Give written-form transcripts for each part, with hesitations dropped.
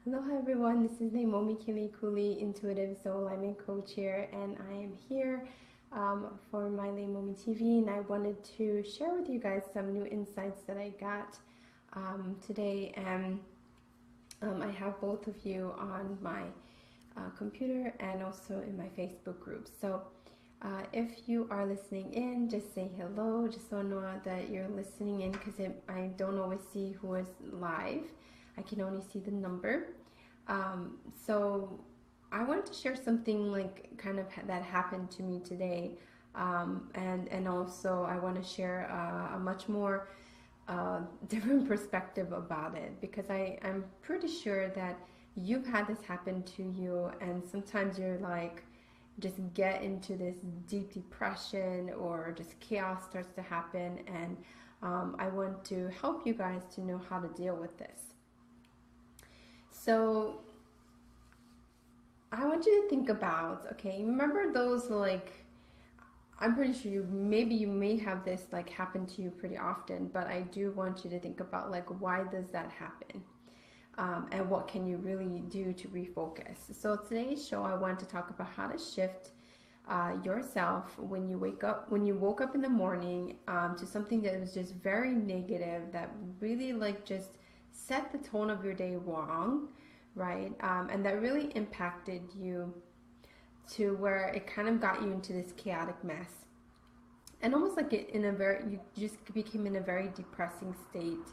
Hello, hi everyone. This is Leimomi Keliikuli, intuitive soul alignment coach here, and I am here for my LeimomiTV, and I wanted to share with you guys some new insights that I got today. And I have both of you on my computer and also in my Facebook group. So if you are listening in, just say hello, just so I know that you're listening in, because I don't always see who is live. I can only see the number. So I wanted to share something like kind of that happened to me today. And also I want to share a much more different perspective about it, because I'm pretty sure that you've had this happen to you, and sometimes you're like, just get into this deep depression or just chaos starts to happen, and I want to help you guys to know how to deal with this. So I want you to think about, okay, remember those, like, I'm pretty sure you may have this like happen to you pretty often, but I do want you to think about, like, why does that happen? And what can you really do to refocus? So today's show, I want to talk about how to shift yourself when you woke up in the morning to something that was just very negative, that really like just set the tone of your day wrong, right? And that really impacted you to where it kind of got you into this chaotic mess. And almost like you just became in a very depressing state.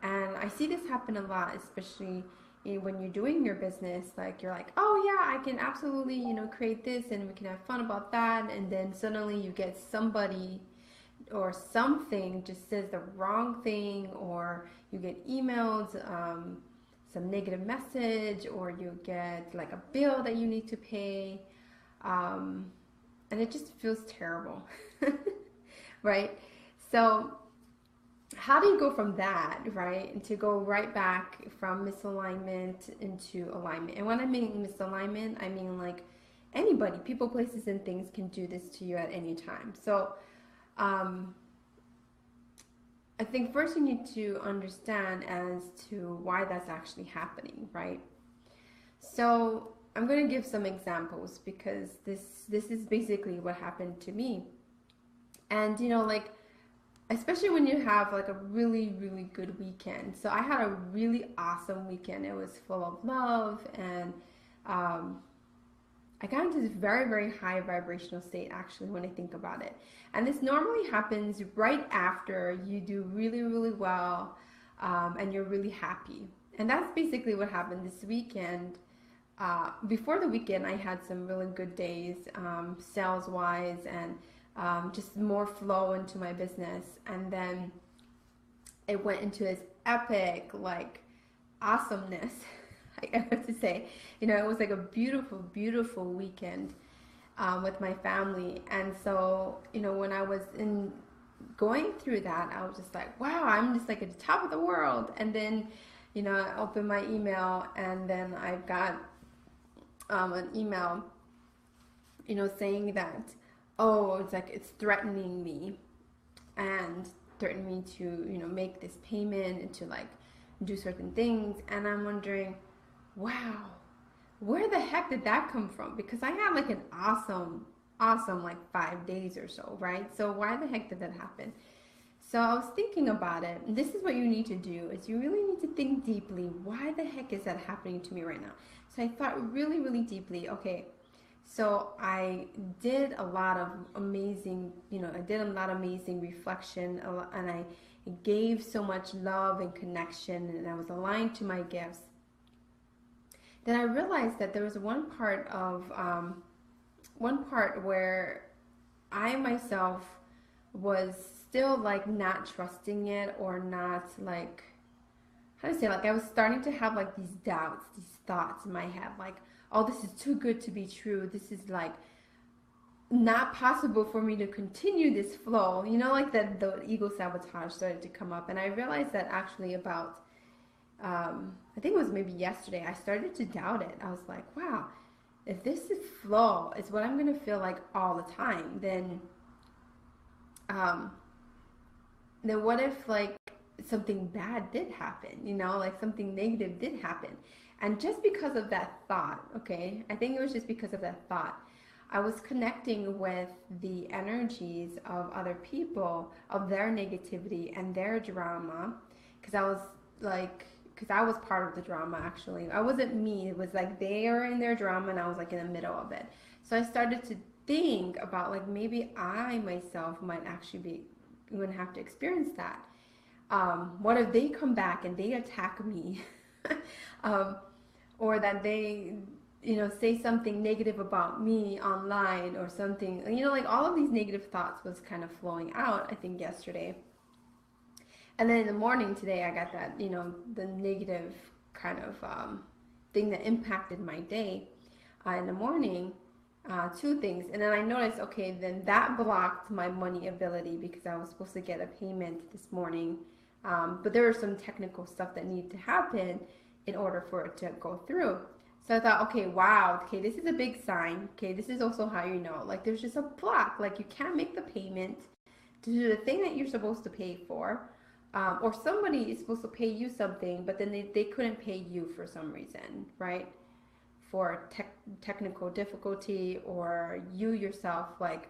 And I see this happen a lot, especially when you're doing your business. Like, you're like, oh yeah, I can absolutely, create this and we can have fun about that. And then suddenly you get somebody or something just says the wrong thing, or you get emailed some negative message, or you get like a bill that you need to pay, and it just feels terrible. Right? So how do you go from that, right, and to go right back from misalignment into alignment? And when I mean misalignment, I mean like anybody, people, places, and things can do this to you at any time. So I think first you need to understand as to why that's actually happening, right? So I'm going to give some examples, because this is basically what happened to me. And like, especially when you have like a really, really good weekend. So I had a really awesome weekend. It was full of love, and I got into this very, very high vibrational state, actually, when I think about it. And this normally happens right after you do really, really well, and you're really happy. And that's basically what happened this weekend. Before the weekend, I had some really good days, sales-wise, and just more flow into my business. And then it went into this epic, like, awesomeness. I have to say, it was like a beautiful, beautiful weekend with my family. And so, when I was going through that, I was just like, wow, I'm just like at the top of the world. And then, I opened my email, and then I've got an email, saying that, oh, it's like it's threatening me, and threatening me to, make this payment and to like do certain things. And I'm wondering, wow, where the heck did that come from? Because I had like an awesome like 5 days or so, right? So why the heck did that happen? So I was thinking about it, and this is what you need to do, is you really need to think deeply. Why the heck is that happening to me right now? So I thought really, really deeply. Okay, so I did a lot of amazing, reflection, and I gave so much love and connection, and I was aligned to my gifts. Then I realized that there was one part where I myself was still like not trusting it, or not like, how to say, like I was starting to have like these doubts, these thoughts in my head, like, oh, this is too good to be true. This is like not possible for me to continue this flow. Like that, the ego sabotage started to come up, and I realized that actually about I think it was maybe yesterday, I started to doubt it. I was like, wow, if this is flow is what I'm gonna feel like all the time, then what if like something bad did happen, you know, like something negative did happen. And just because of that thought, okay, I think it was just because of that thought, I was connecting with the energies of other people, of their negativity and their drama, because I was like, because I was part of the drama actually. I wasn't me, it was like they are in their drama and I was like in the middle of it. So I started to think about like maybe I myself might actually be going to have to experience that. What if they come back and they attack me? um, or that they, you know, say something negative about me online or something, you know, like all of these negative thoughts was kind of flowing out, I think, yesterday. And then in the morning today, I got that, you know, the negative kind of thing that impacted my day in the morning. Two things. And then I noticed, okay, then that blocked my money ability because I was supposed to get a payment this morning. But there was some technical stuff that needed to happen in order for it to go through. So I thought, okay, wow, okay, this is a big sign. Okay, this is also how you know, like there's just a block, like you can't make the payment to do the thing that you're supposed to pay for. Or somebody is supposed to pay you something, but then they couldn't pay you for some reason, right? For technical difficulty, or you yourself like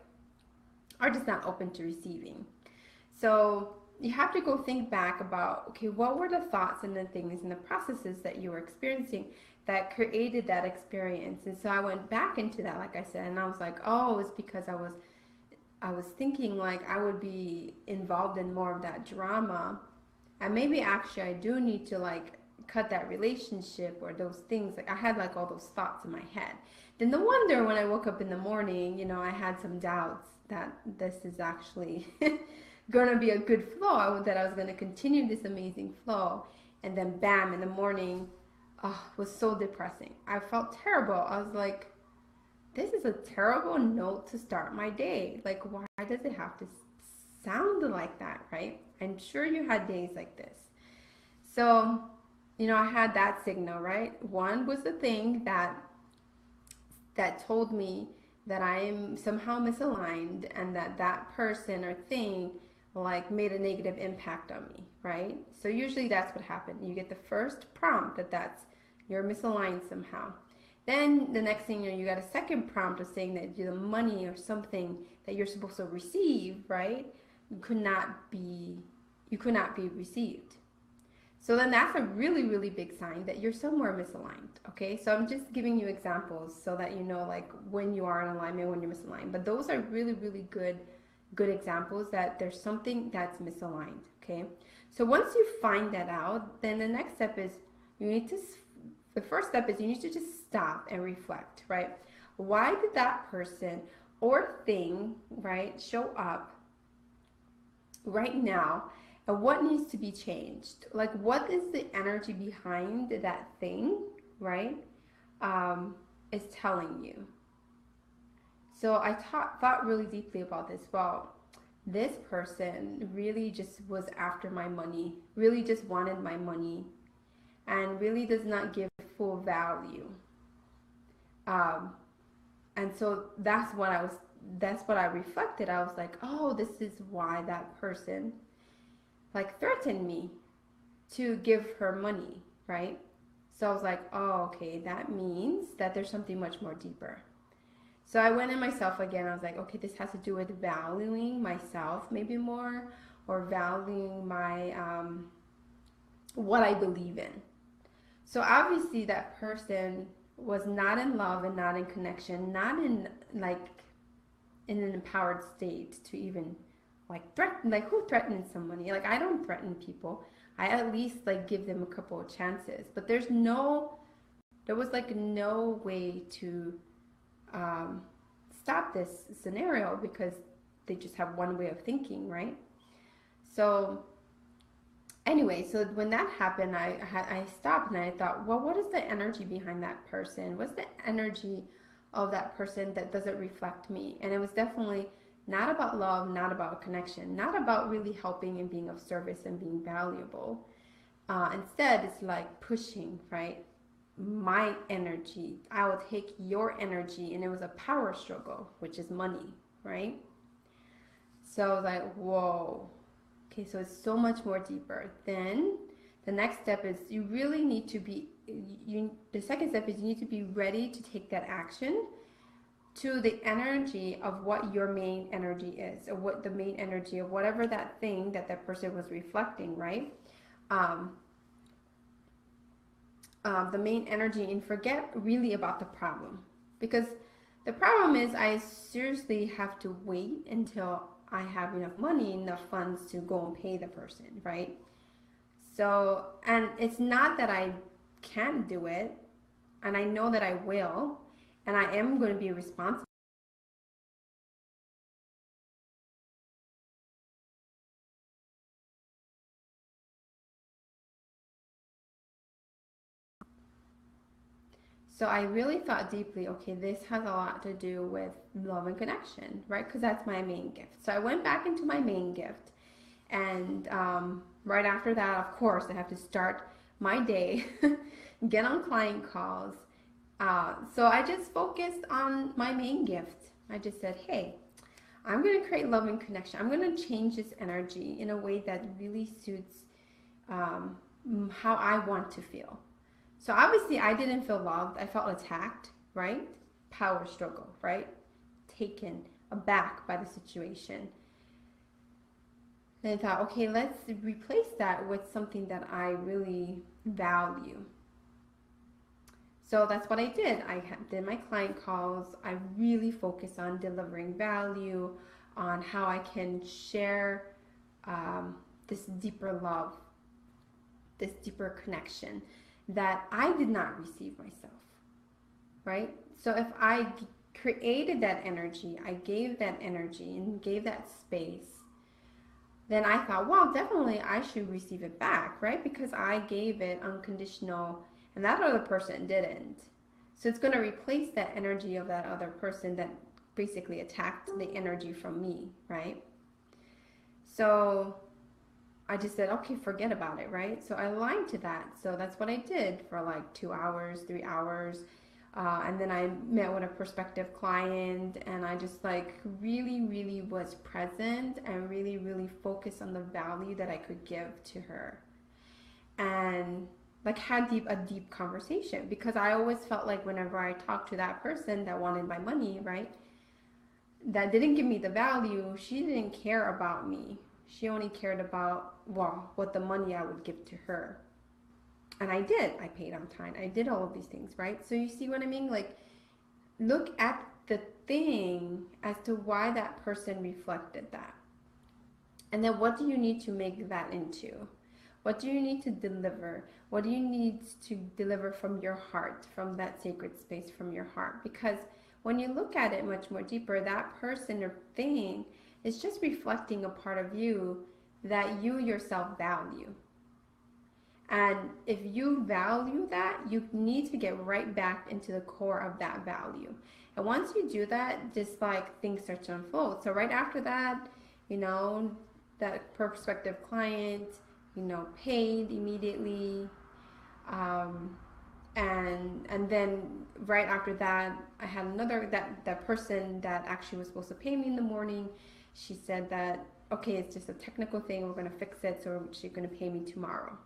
are just not open to receiving. So you have to go think back about, okay, what were the thoughts and the things and the processes that you were experiencing that created that experience? And so I went back into that, like I said, and I was like, oh, it's because I was thinking like I would be involved in more of that drama, and maybe actually I do need to like cut that relationship or those things. Like I had like all those thoughts in my head. Then no wonder when I woke up in the morning, you know, I had some doubts that this is actually going to be a good flow, that I was going to continue this amazing flow. And then bam, in the morning, oh, it was so depressing. I felt terrible. I was like, this is a terrible note to start my day. Like, why does it have to sound like that, right? I'm sure you had days like this. So, you know, I had that signal, right? One was the thing that told me that I am somehow misaligned, and that that person or thing like made a negative impact on me, right? So usually that's what happened. You get the first prompt that's you're misaligned somehow. Then the next thing, you know, you got a second prompt of saying that the money or something that you're supposed to receive, right, could not be received. So then that's a really, really big sign that you're somewhere misaligned, okay? So I'm just giving you examples so that you know like when you are in alignment, when you're misaligned. But those are really, really good examples that there's something that's misaligned, okay? So once you find that out, then the next step is the first step is you need to just stop and reflect, right? Why did that person or thing, right, show up right now? And what needs to be changed? Like, what is the energy behind that thing, right, is telling you? So I thought really deeply about this. Well, this person really just was after my money, really just wanted my money, and really does not give full value. And so that's what I reflected. I was like, oh, this is why that person like threatened me to give her money, right? So I was like, oh, okay, that means that there's something much more deeper. So I went in myself again. I was like, okay, this has to do with valuing myself maybe more, or valuing my what I believe in. So obviously that person was not in love and not in connection, not in like in an empowered state to even like threaten. Like, who threatens somebody? Like, I don't threaten people. I at least like give them a couple of chances. But there was like no way to stop this scenario, because they just have one way of thinking, right? So anyway, so when that happened, I stopped and I thought, well, what is the energy behind that person? What's the energy of that person that doesn't reflect me? And it was definitely not about love, not about connection, not about really helping and being of service and being valuable. Instead, it's like pushing, right? My energy. I will take your energy. And it was a power struggle, which is money, right? So I was like, whoa. Okay, so it's so much more deeper. Then the next step is you really need to be, the second step is you need to be ready to take that action to the energy of what your main energy is, or what the main energy of whatever that thing that that person was reflecting, right? Um, the main energy, and forget really about the problem, because the problem is I seriously have to wait until I have enough money, enough funds to go and pay the person, right? So, and it's not that I can't do it, and I know that I will, and I am going to be responsible. So I really thought deeply, okay, this has a lot to do with love and connection, right? Because that's my main gift. So I went back into my main gift. And right after that, of course, I have to start my day, get on client calls. So I just focused on my main gift. I just said, hey, I'm going to create love and connection. I'm going to change this energy in a way that really suits um, how I want to feel. So obviously, I didn't feel loved. I felt attacked, right? Power struggle, right? Taken aback by the situation. And I thought, okay, let's replace that with something that I really value. So that's what I did. I did my client calls. I really focused on delivering value, on how I can share this deeper love, this deeper connection that I did not receive myself, right? So if I created that energy, I gave that energy and gave that space, then I thought, well, definitely I should receive it back, right? Because I gave it unconditional and that other person didn't. So it's going to replace that energy of that other person that basically attacked the energy from me, right? So I just said, okay, forget about it, right? So I aligned to that. So that's what I did for like 2 hours, 3 hours. And then I met with a prospective client, and I just like really, really was present and really, really focused on the value that I could give to her. And like had a deep conversation, because I always felt like whenever I talked to that person that wanted my money, right, that didn't give me the value, she didn't care about me. She only cared about, well, what the money I would give to her. And I did. I paid on time. I did all of these things, right? So you see what I mean? Like, look at the thing as to why that person reflected that. And then what do you need to make that into? What do you need to deliver? What do you need to deliver from your heart, from that sacred space, from your heart? Because when you look at it much more deeper, that person or thing is just reflecting a part of you that you yourself value. And if you value that, you need to get right back into the core of that value. And once you do that, just like things start to unfold. So right after that, you know, that prospective client, you know, paid immediately. And then right after that, I had another, that person that actually was supposed to pay me in the morning. She said that, okay, it's just a technical thing. We're going to fix it. So she's going to pay me tomorrow.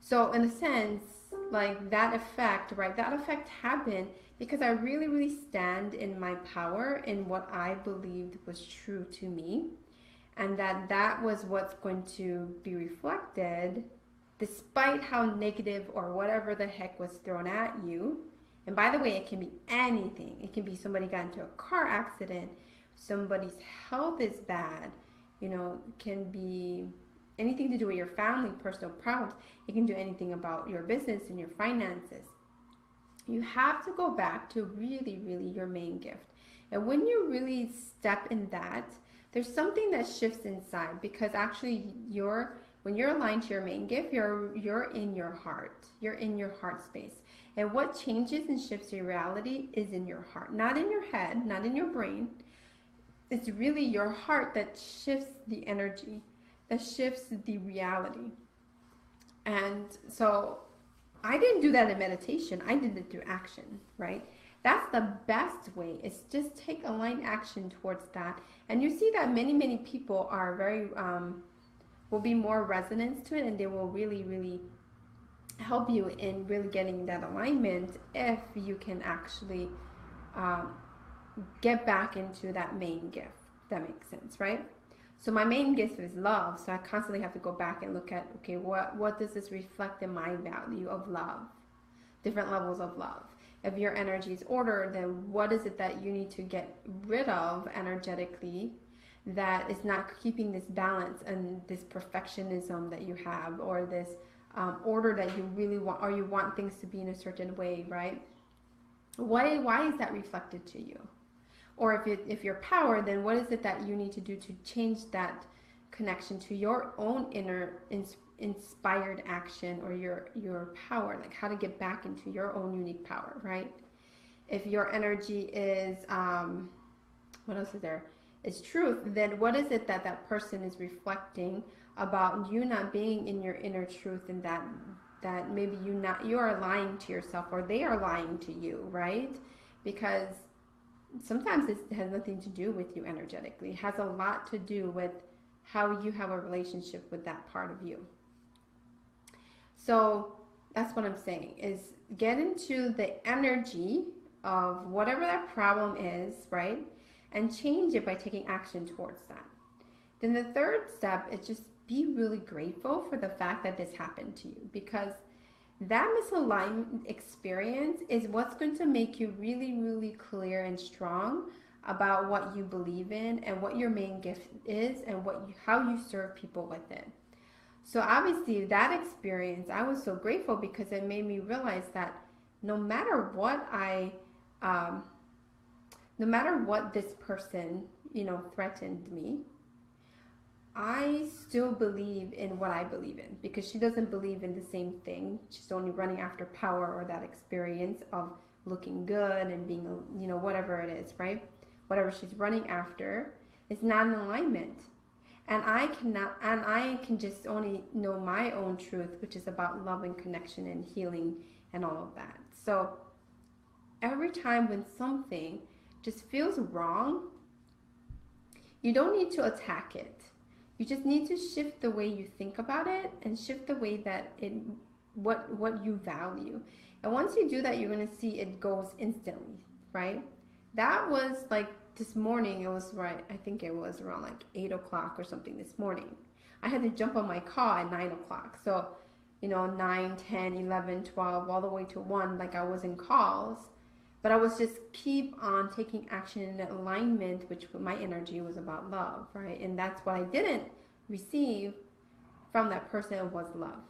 So in a sense, like that effect, right? That effect happened because I really, really stand in my power in what I believed was true to me. And that was what's going to be reflected despite how negative or whatever the heck was thrown at you. And by the way, it can be anything. It can be somebody got into a car accident, somebody's health is bad, you know, it can be anything to do with your family, personal problems. It can do anything about your business and your finances. You have to go back to really, really your main gift. And when you really step in that, there's something that shifts inside, because actually when you're aligned to your main gift, you're in your heart. You're in your heart space. And what changes and shifts your reality is in your heart, not in your head, not in your brain. It's really your heart that shifts the energy, that shifts the reality. And so I didn't do that in meditation. I did it through action, right? That's the best way, is just take aligned action towards that. And you see that many, many people are very will be more resonance to it, and they will really, really help you in really getting that alignment if you can actually um, get back into that main gift. That makes sense, right? So my main gift is love. So I constantly have to go back and look at, okay, what does this reflect in my value of love? Different levels of love. If your energy is order, then what is it that you need to get rid of energetically that is not keeping this balance and this perfectionism that you have, or this order that you really want, or you want things to be in a certain way, right? Why is that reflected to you? Or if you're power, then what is it that you need to do to change that connection to your own inner inspired action, or your power, like how to get back into your own unique power, right? If your energy is what else is there? It's truth, then what is it that that person is reflecting about you not being in your inner truth, and that maybe you are lying to yourself, or they are lying to you, right? Because sometimes it has nothing to do with you energetically. It has a lot to do with how you have a relationship with that part of you. So that's what I'm saying, is get into the energy of whatever that problem is, right? And change it by taking action towards that. Then the third step is just be really grateful for the fact that this happened to you, because that misalignment experience is what's going to make you really, really clear and strong about what you believe in and what your main gift is, and how you serve people with it. So obviously that experience, I was so grateful because it made me realize that no matter what no matter what this person, threatened me, I still believe in what I believe in, because she doesn't believe in the same thing. She's only running after power, or that experience of looking good and being, whatever it is, right? Whatever she's running after is not in alignment. And I can just only know my own truth, which is about love and connection and healing and all of that. So every time when something just feels wrong, you don't need to attack it. You just need to shift the way you think about it, and shift the way that what you value. And once you do that, you're going to see it goes instantly, right? That was like this morning. It was right. I think it was around like 8 o'clock or something this morning. I had to jump on my call at 9 o'clock. So, 9, 10, 11, 12, all the way to 1, like I was in calls. But I was just keep on taking action in alignment, which my energy was about love, right? And that's what I didn't receive from that person, was love.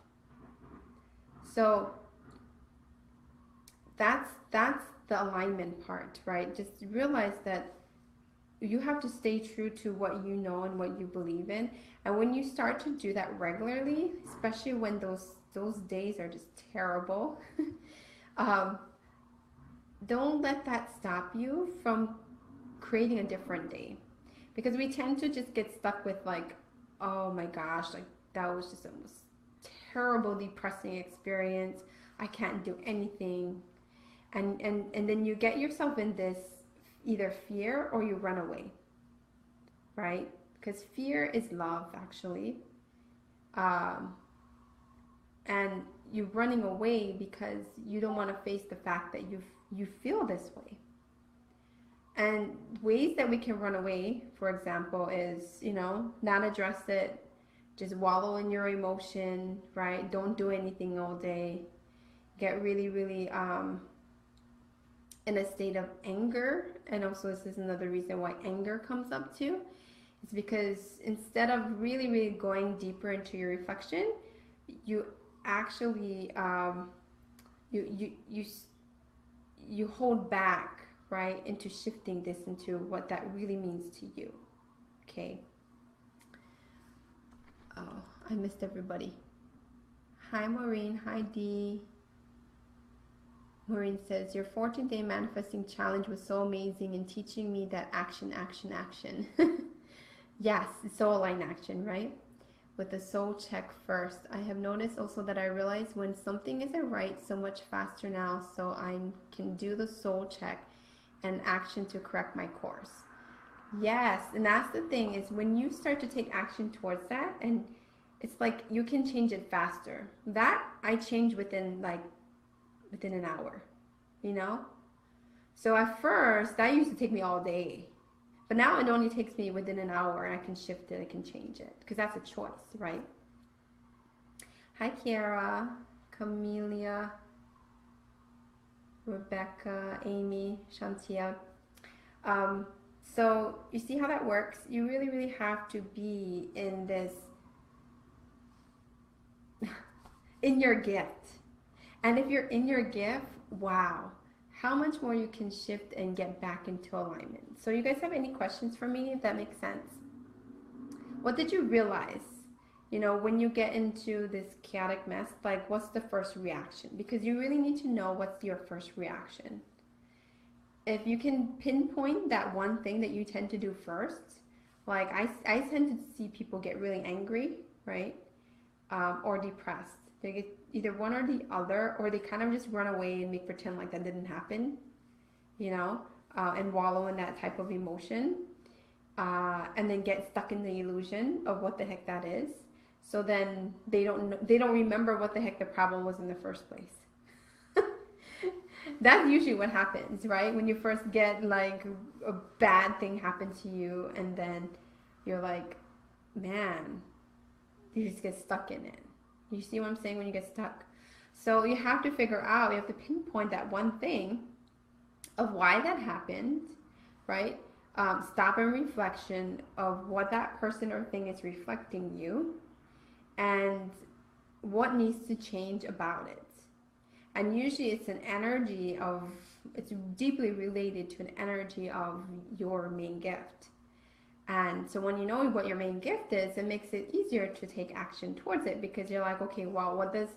So that's the alignment part, right? Just realize that you have to stay true to what you know and what you believe in. And when you start to do that regularly, especially when those days are just terrible, don't let that stop you from creating a different day. Because we tend to just get stuck with like, oh my gosh, like that was just a terrible, depressing experience. I can't do anything. And then you get yourself in this either fear, or you run away, right? Because fear is love, actually. And you're running away because you don't want to face the fact that you feel this way. And ways that we can run away, for example, is, not address it, just wallow in your emotion, right? Don't do anything all day. Get really, really in a state of anger. And also, this is another reason why anger comes up too. It's because instead of really, really going deeper into your reflection, you actually you hold back, right, into shifting this into what that really means to you. Okay. Oh, I missed everybody. Hi, Maureen. Hi, Dee. Maureen says, your 14th day manifesting challenge was so amazing in teaching me that action. Yes, soul aligned action, right? With the soul check first. I have noticed also that I realize when something isn't right so much faster now, so I can do the soul check and action to correct my course. Yes, and that's the thing, is when you start to take action towards that, and it's like you can change it faster. That I change within an hour, you know? So at first, that used to take me all day. But now it only takes me within an hour and I can shift it, I can change it. Because that's a choice, right? Hi, Kiara, Camelia, Rebecca, Amy, Shantia. So you see how that works? You really, really have to be in this, in your gift. And if you're in your gift, wow, how much more you can shift and get back into alignment. So you guys have any questions for me, if that makes sense? What did you realize, you know, when you get into this chaotic mess? Like, what's the first reaction? Because you really need to know what's your first reaction. If you can pinpoint that one thing that you tend to do first, like I tend to see people get really angry, right? Or depressed. They get either one or the other, or they kind of just run away and make pretend like that didn't happen, you know, and wallow in that type of emotion, and then get stuck in the illusion of what the heck that is. So then they don't remember what the heck the problem was in the first place. That's usually what happens, right? When you first get like a bad thing happen to you, and then you're like, man, you just get stuck in it. You see what I'm saying? When you get stuck. So you have to figure out, you have to pinpoint that one thing of why that happened, right? Stop and reflection of what that person or thing is reflecting you, and what needs to change about it. And usually it's an energy of, it's deeply related to an energy of your main gift. And so when you know what your main gift is, it makes it easier to take action towards it, because you're like, okay, well, what does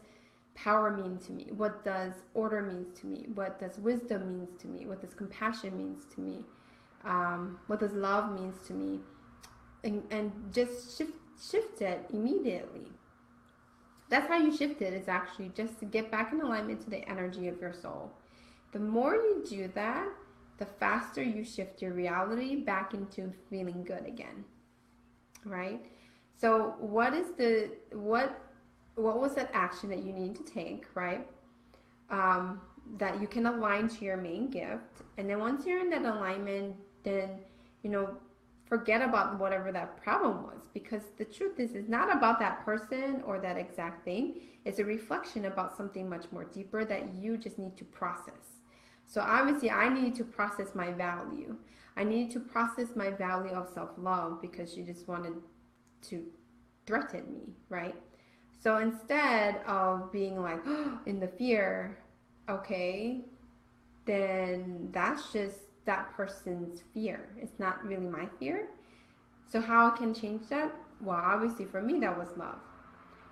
power mean to me? What does order means to me? What does wisdom means to me? What does compassion means to me? What does love means to me? And just shift it immediately. That's how you shift it, is actually just to get back in alignment to the energy of your soul. The more you do that, the faster you shift your reality back into feeling good again, right? So what was that action that you need to take, right? That you can align to your main gift. And then once you're in that alignment, then, you know, forget about whatever that problem was, because the truth is, it's not about that person or that exact thing. It's a reflection about something much more deeper that you just need to process. So obviously I needed to process my value. I needed to process my value of self-love, because she just wanted to threaten me, right? So instead of being like, oh, in the fear, okay, then that's just that person's fear. It's not really my fear. So how I can change that? Well, obviously for me, that was love.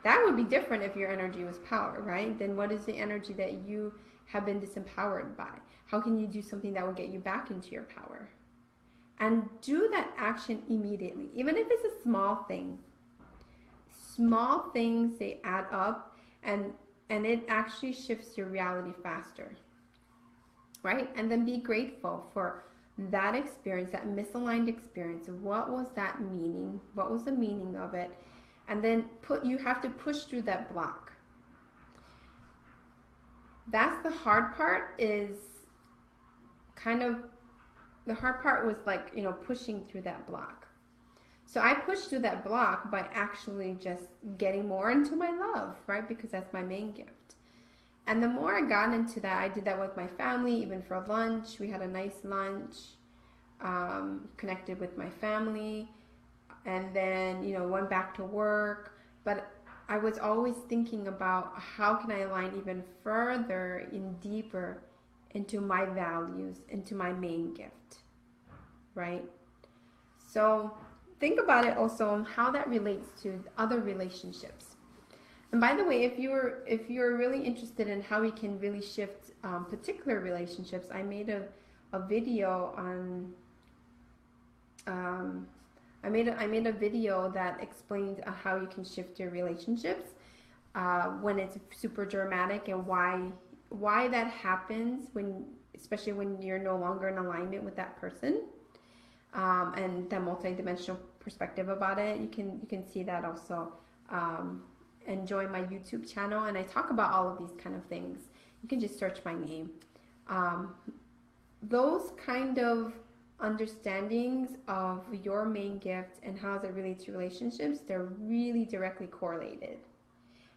That would be different if your energy was power, right? Then what is the energy that you have been disempowered by? How can you do something that will get you back into your power? And do that action immediately, even if it's a small thing. Small things, they add up, and it actually shifts your reality faster, right? And then be grateful for that experience, that misaligned experience. What was that meaning? What was the meaning of it? And then you have to push through that block. That's the hard part, is kind of, the hard part was like, you know, pushing through that block. So I pushed through that block by actually just getting more into my love, right? Because that's my main gift. And the more I got into that, I did that with my family, even for lunch. We had a nice lunch, connected with my family, and then, you know, went back to work. But I was always thinking about how can I align even further and deeper into my values, into my main gift, right? So think about it also on how that relates to other relationships. And by the way, if you're really interested in how we can really shift particular relationships, I made a video on I made a video that explained how you can shift your relationships when it's super dramatic, and why that happens, especially when you're no longer in alignment with that person, and the multidimensional perspective about it. You can see that also and join my YouTube channel. And I talk about all of these kind of things. You can just search my name. Those kind of understandings of your main gift and how it relates to relationships, they're really directly correlated.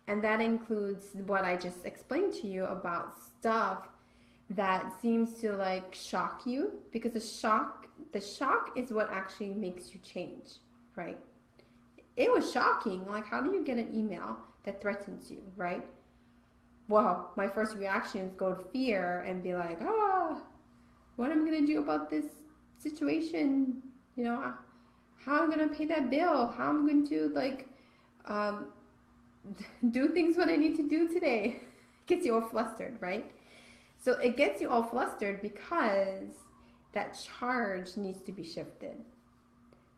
And that includes what I just explained to you about stuff that seems to like shock you, because the shock is what actually makes you change, right? It was shocking. Like, how do you get an email that threatens you, right? Well, my first reaction is go to fear and be like, oh, what am I going to do about this situation? You know, how am I going to pay that bill? How am I going to, like, do things what I need to do today? Gets you all flustered, right? So it gets you all flustered because that charge needs to be shifted.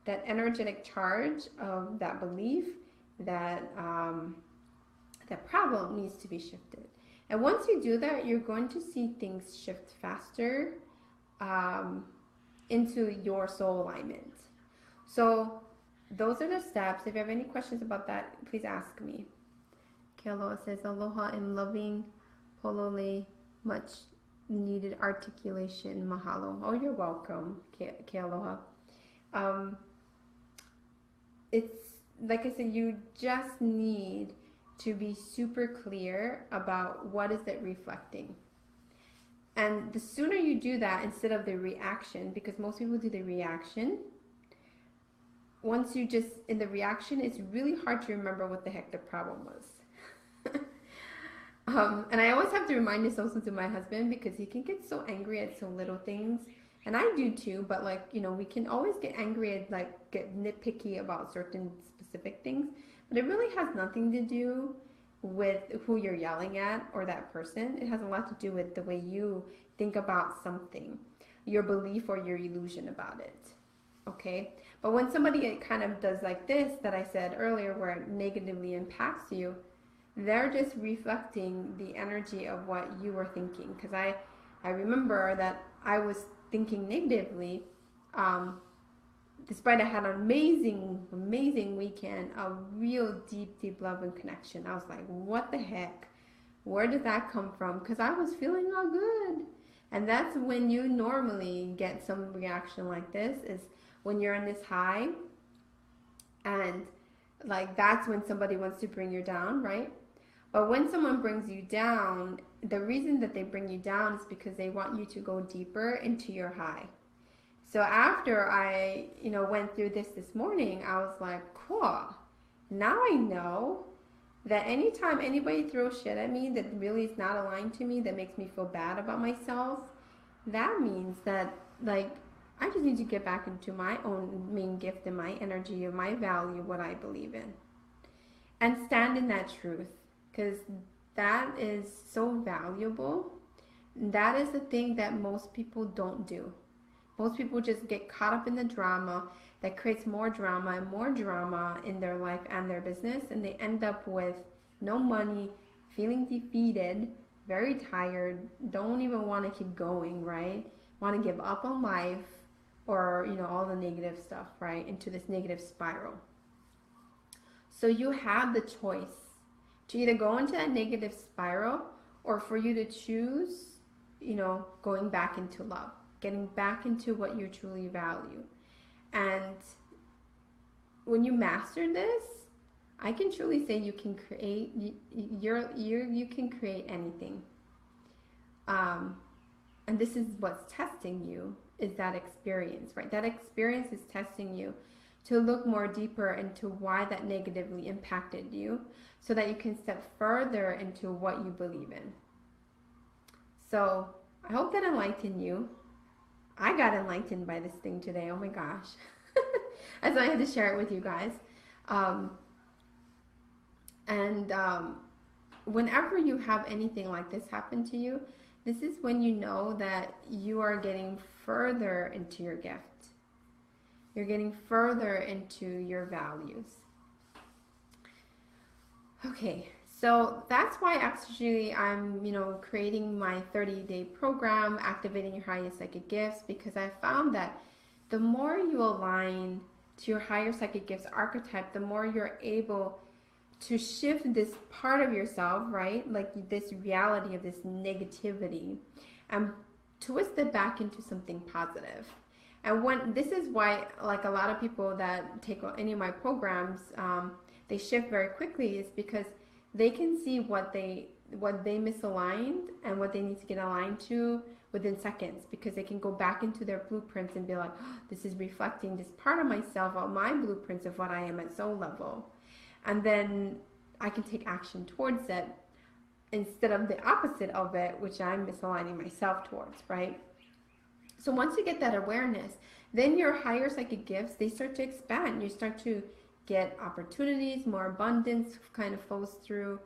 That energetic charge of that belief, that that problem needs to be shifted. And once you do that, you're going to see things shift faster into your soul alignment. So those are the steps. If you have any questions about that, please ask me. Kealoha says, aloha and loving polole, much needed articulation, mahalo. Oh, you're welcome, Kealoha. It's like I said, you just need to be super clear about what is it reflecting. And the sooner you do that instead of the reaction, because most people do the reaction, once you just in the reaction, it's really hard to remember what the heck the problem was. And I always have to remind this also to my husband, because he can get so angry at so little things. And I do too, but like, you know, we can always get angry at, like, get nitpicky about certain specific things. But it really has nothing to do with who you're yelling at or that person. It has a lot to do with the way you think about something, your belief or your illusion about it. Okay? But when somebody kind of does like this that I said earlier, where it negatively impacts you, they're just reflecting the energy of what you were thinking. Because I remember that I was thinking negatively, despite I had an amazing weekend, a real deep love and connection. I was like, what the heck? Where did that come from? Because I was feeling all good. And that's when you normally get some reaction like this, is when you're in this high, and like that's when somebody wants to bring you down, right? But when someone brings you down, the reason that they bring you down is because they want you to go deeper into your high. So after I, went through this morning, I was like, cool. Now I know that anytime anybody throws shit at me that really is not aligned to me, that makes me feel bad about myself, that means that, like, I just need to get back into my own main gift and my energy and my value, what I believe in. And stand in that truth. Because that is so valuable. That is the thing that most people don't do. Most people just get caught up in the drama that creates more drama and more drama in their life and their business. And they end up with no money, feeling defeated, very tired, don't even want to keep going, right? Want to give up on life, or, all the negative stuff, right? Into this negative spiral. So you have the choice to either go into that negative spiral, or for you to choose, going back into love, getting back into what you truly value. And when you master this, I can truly say you can create, you can create anything. And this is what's testing you, is that experience, right? That experience is testing you to look more deeper into why that negatively impacted you, so that you can step further into what you believe in. So I hope that enlightened you. I got enlightened by this thing today. Oh my gosh. As I had to share it with you guys. Whenever you have anything like this happen to you, this is when you know that you are getting further into your gift. You're getting further into your values. Okay, so that's why actually I'm, creating my 30-day program, Activating Your Highest Psychic Gifts, because I found that the more you align to your higher psychic gifts archetype, the more you're able to shift this part of yourself, right? Like this reality of this negativity, and twist it back into something positive. And when this is why, like a lot of people that take any of my programs, they shift very quickly, is because they can see what they misaligned and what they need to get aligned to within seconds, because they can go back into their blueprints and be like, oh, this is reflecting this part of myself, of my blueprints of what I am at soul level. And then I can take action towards it instead of the opposite of it, which I'm misaligning myself towards, right? So once you get that awareness, then your higher psychic gifts, they start to expand. You start to get opportunities, more abundance kind of flows through.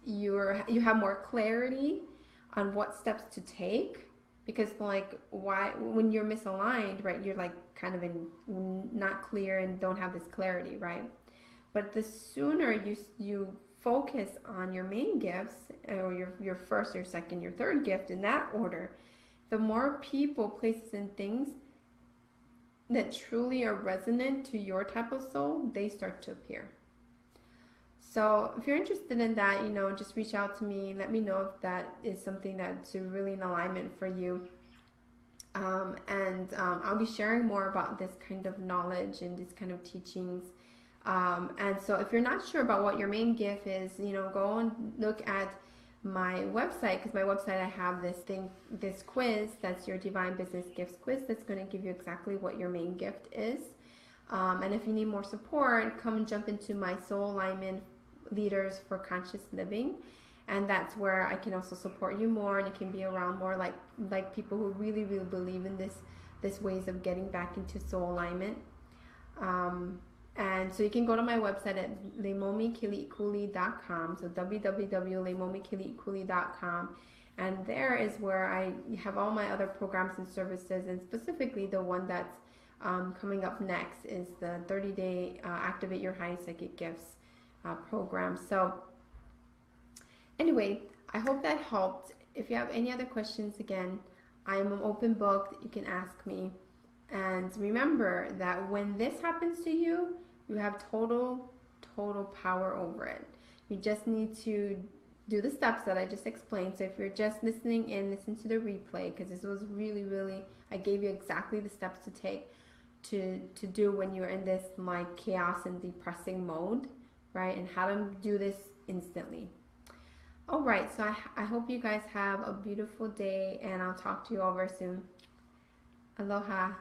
You have more clarity on what steps to take, because like why when you're misaligned, right, you're like kind of in not clear and don't have this clarity, right? But the sooner you focus on your main gifts, or your first, your second, your third gift in that order, the more people, places, and things that truly are resonant to your type of soul, they start to appear. So if you're interested in that, you know, just reach out to me. Let me know if that is something that's really in alignment for you. I'll be sharing more about this kind of knowledge and this kind of teachings. And so if you're not sure about what your main gift is, you know, go and look at my website, because my website, I have this quiz, that's your Divine Business Gifts quiz, that's going to give you exactly what your main gift is. And if you need more support, come and jump into my Soul Alignment Leaders for Conscious Living, and that's where I can also support you more, and you can be around more like people who really believe in this ways of getting back into soul alignment. And so you can go to my website at LeimomiKeliikuli.com, so www.LeimomiKeliikuli.com, and there is where I have all my other programs and services, and specifically the one that's coming up next is the 30-day Activate Your High Psychic Gifts program. So anyway, I hope that helped. If you have any other questions, again, I am an open book. You can ask me. And remember that when this happens to you, you have total power over it. You just need to do the steps that I just explained. So if you're just listening in, listen to the replay, because this was really, I gave you exactly the steps to take to do when you're in this like chaos and depressing mode, right? And how to do this instantly. All right, so I hope you guys have a beautiful day, and I'll talk to you all very soon. Aloha.